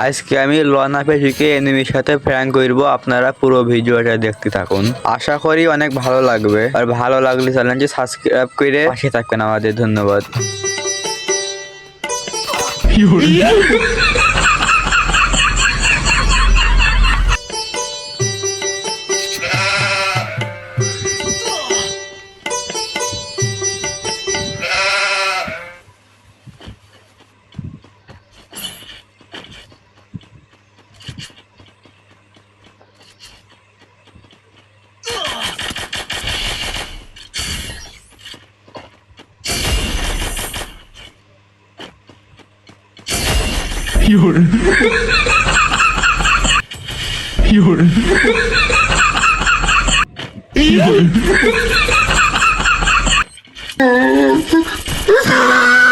আজকে আমি লনা পেশিকে এনিমির সাথে প্র্যাঙ্ক করব, আপনারা পুরো ভিডিওটা দেখতে থাকুন। আশা করি অনেক ভালো লাগবে, আর ভালো লাগলে চ্যানেলটি সাবস্ক্রাইব করে পাশে থাকবেন আমাদের। ধন্যবাদ। Ah!